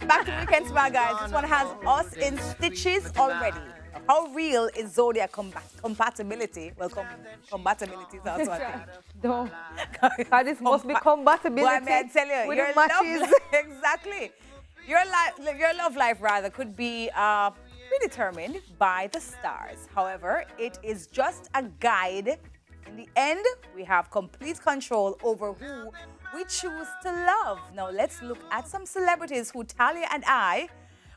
Back to the weekend smile, guys. This one has us in stitches already. How real is Zodiac compatibility? Well, compatibility is also a thing. No. This must be compatibility. Well, I mean, I tell you, with your the matches. love exactly. Your love life, rather, could be predetermined by the stars. However, it is just a guide. In the end, we have complete control over who we choose to love. Now, let's look at some celebrities who Talia and I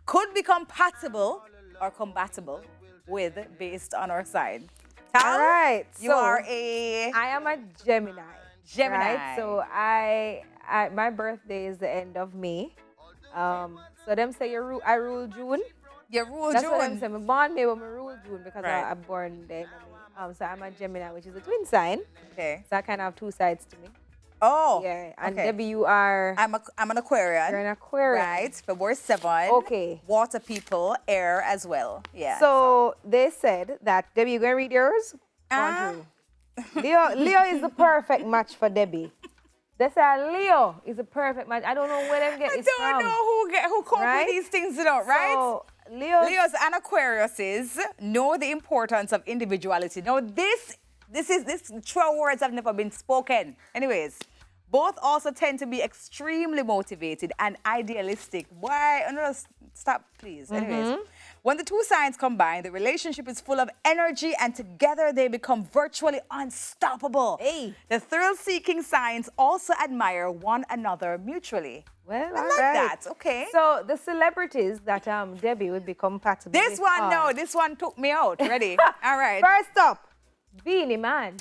could be compatible or compatible with based on our side. Tal, All right. you are a... I am a Gemini. Gemini. Right? So my birthday is the end of May. So them say I rule June. You rule That's June. what them say. I'm born May, but I rule June because Right. I'm born there. So I'm a Gemini, which is a twin sign. Okay. So I kind of have two sides to me. Oh. Yeah. And okay. Debbie, you are... I'm an Aquarian. You're an Aquarian. Right. February 7. Okay. Water people, air as well. Yeah. So they said that, Debbie, you going to read yours? Leo is the perfect match for Debbie. They say Leo is a perfect match. I don't know where them get this from. I don't know who come up with these things, you know, right? So Leos and Aquariuses know the importance of individuality. Now, this true words have never been spoken. Anyways, both also tend to be extremely motivated and idealistic. Why? No, stop, please. Anyways, when the two signs combine, the relationship is full of energy and together they become virtually unstoppable. Hey. The thrill-seeking signs also admire one another mutually. Well, I like that. Okay. So the celebrities that Debbie would be compatible This with one, are... no, this one took me out. Ready? All right. First up, Beanie Man.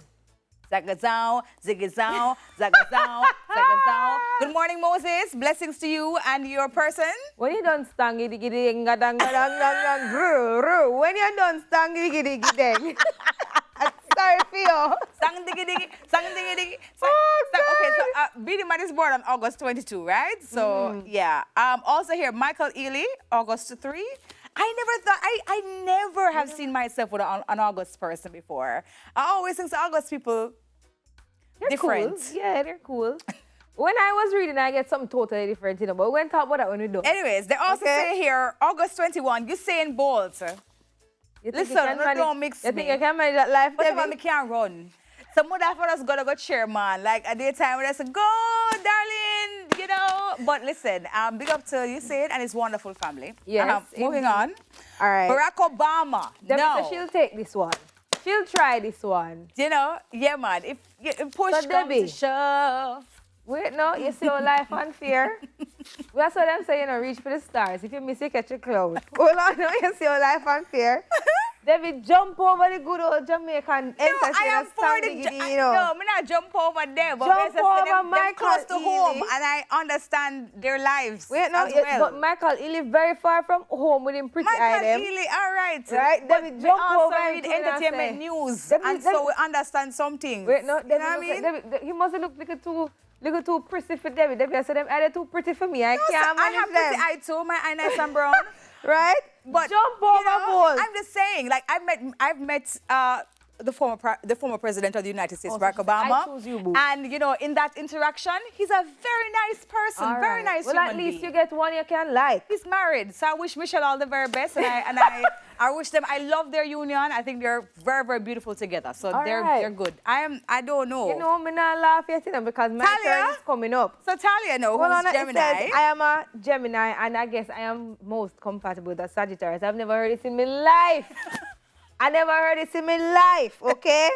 Zagazao, zigazao, zagazao, zagazao. Good morning, Moses. Blessings to you and your person. When you done stangy diggy ding dang dang dang ru. When you done stangy diggy diggy dang. Sorry for you. Sang diggy diggy, sang diggy diggy. Okay, so Beanie Man is born on August 22, right? So yeah. Also here, Michael Ealy, August 3. I never have seen myself with an August person before. I always think August people They're different. Cool. Yeah, they're cool. When I was reading, I get something totally different, you know. But we went talk about that when we do. Anyways, they also say here, August 21, Usain Bolt. Listen, don't mix You think you can manage that life, but Debbie? me can't run. Some of that for us gotta go cheer, man. Like at the time when I say, go, darling, you know. But listen, big up to Usain and his wonderful family. Yes. Moving on. All right. Barack Obama. Debbie no. said she'll take this one. She'll try this one. You know, yeah, man. If push So, comes Debbie, to shove. Wait, no, you see your life unfair. That's what I'm saying, reach for the stars. If you miss, you catch a cloud. Hold on, no, you see your life unfair. David, jump over the good old Jamaican No, I am for the... No, I'm not jump over there. But jump over them close to home and I understand their lives. Wait, no, as well. but Michael, he lives very far from home with him pretty Michael Ealy, all right. Right, but David, we jump also over read entertainment news, and so we understand some things. Wait, no, you know what I mean? David, he must look like too pretty for David. David, I said them either too pretty for me. I can't manage I have them. pretty eye too. My eye nice and brown. Right? But jump overboard. I'm just saying, like I've met the former president of the United States, Barack Obama. I choose you, boo. And you know, in that interaction, he's a very nice person, All very right. nice well, human at least being. you get one you can like. He's married, so I wish Michelle all the very best, and I wish them. I love their union. I think they're very, very beautiful together. So they're good. I don't know. You know, I'm not laugh yet, you know, because my turn is coming up. So Talia, who's Gemini? It says, I am a Gemini, and I guess I am most compatible with a Sagittarius. I've never heard this in my life. I never heard this in my life, okay?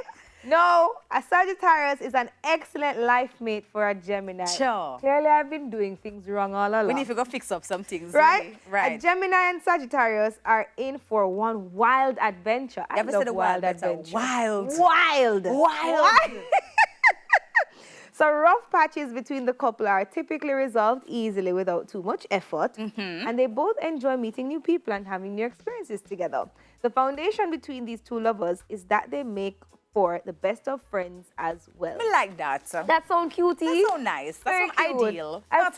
No, a Sagittarius is an excellent life mate for a Gemini. Sure. Clearly, I've been doing things wrong all along. We need to go fix up some things. Right? Really. Right. A Gemini and Sagittarius are in for one wild adventure. I love wild adventure. Wild. Wild. So rough patches between the couple are typically resolved easily without too much effort. And they both enjoy meeting new people and having new experiences together. The foundation between these two lovers is that they make for the best of friends as well. I like that. That sounds cutie. That's so nice. That's so ideal. Let's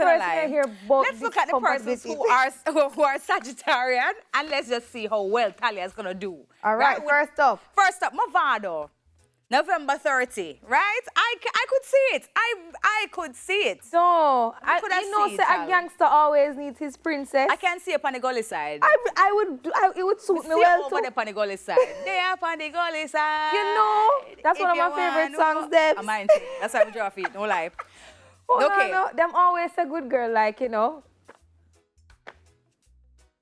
look at the persons who are Sagittarian and let's just see how well Talia is going to do. All right, first up, Movado. November 30, right? I could see it. I could see it. No, could I you know, see say it, a Charlie? gangster always needs his princess. I can see up on the gully side. It would suit me See well over too. there on the gully side. They up on the gully side. You know, that's one of If my you favorite wanna songs, know- Debs. Mine too. That's how we draw feet. No lie. Oh, Okay. no, them always a good girl, like, you know.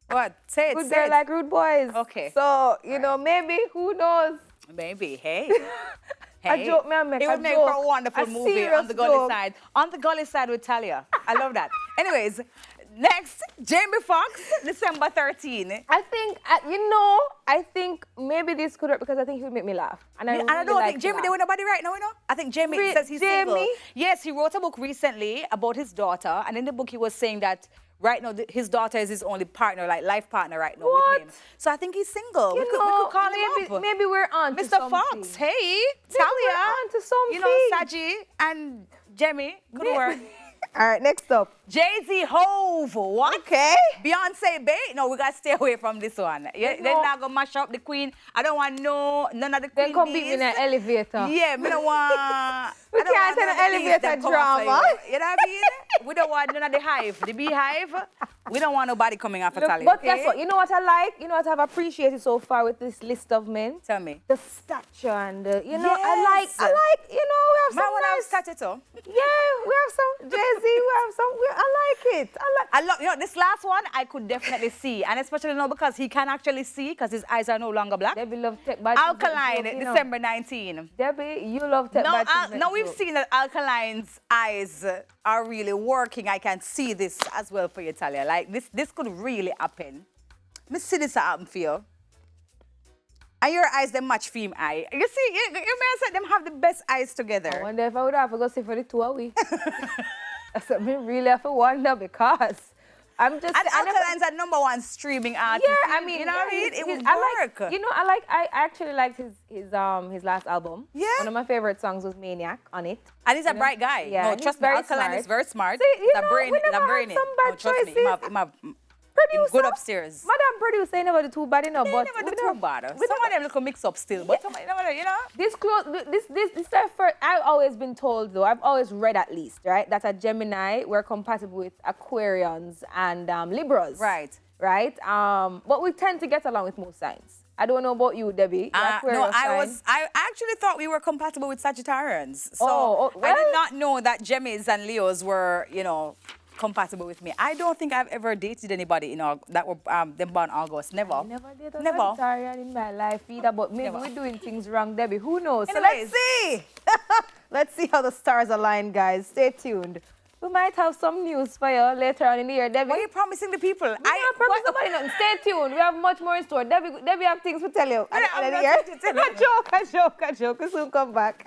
What? Say it. Good say girl it. like rude boys. Okay. So, you know, maybe, who knows? Maybe. Hey. A joke, me I make It a would make joke. for a wonderful A movie on serious the gully joke. side. On the gully side with Talia. I love that. Anyways, next, Jamie Foxx, December 13. I think, you know, I think maybe this could work because I think he would make me laugh. And I, I really don't like think Jamie to there laugh. with nobody right now, you know? I think Jamie says he's single. Jamie? Yes, he wrote a book recently about his daughter, and in the book he was saying that right now his daughter is his only partner, like life partner right now What? with him. So I think he's single. You We could know, call maybe, him up. maybe we're on to Mr. something. Fox, hey, Maybe Talia. we're on to something. You know, Saji and Jamie could work. All right, next up. Jay-Z Hove, what? Okay. Beyonce Bait? No, we gotta stay away from this one. Yeah, No. they're not gonna mash up the queen. I don't want none of the queen Then come beat me in an elevator. Yeah, me don't want. We I don't can't want have none an of these elevator them come drama. after You know what I mean? We don't want none of the hive, the beehive. We don't want nobody coming after Look, Talia. but okay? guess what? You know what I like? You know what I've appreciated so far with this list of men? Tell me. The stature and the, you know, Yes. I like, you know, we have Man, some when I nice. started to. Yeah, we have some Jay-Z, we have some, I like it. I love, you know, this last one I could definitely see, and especially now because he can actually see because his eyes are no longer black. Debbie love tech bad. Alkaline, December 19. Debbie, you love tech bad. Now we've seen that Alkaline's eyes are really working. I can see this as well for you, Talia. Like this could really happen. Me see this happen for you. And your eyes, they match film eye. You see, you may say them have the best eyes I together. wonder if I would have to go see for the 2 a week. That's what me really have to wonder because I'm just. And I never- Alkaline's are #1 streaming artist. Yeah, I mean, you know what I yeah, mean? It would I work. like, you know, I actually liked his last album. Yeah. One of my favorite songs was Maniac on it. And he's a bright guy. Yeah, No, and trust he's me, very Alkaline smart. is very smart. See, you The know, brain, we the never brain had some bad no, trust me, choices. him have Producer, good upstairs. Madam producer, ain't never the too bad enough, They but never we do never- too bad. we Some of them look a mix up still, but some of them, you know. This first, I've always been told though, I've always read at least, right, that a Gemini were compatible with Aquarians and Libras. Right. Right? But we tend to get along with most signs. I don't know about you, Debbie. You're No, Aquarius sign. I actually thought we were compatible with Sagittarians. So Oh, I well- did not know that Gemmis and Leos were, you know, compatible with me. I don't think I've ever dated anybody, you know, that were them born August. Never. I never did a Never. Sagittarian in my life either, but maybe Never. we're doing things wrong, Debbie. Who knows? Anyways. So let's see. Let's see how the stars align, guys. Stay tuned. We might have some news for you later on in the year, Debbie. What are you promising the people? I can't promise nobody nothing. Stay tuned. We have much more in store. Debbie have things to tell you. I have And nothing to tell you. a joke. We soon come back.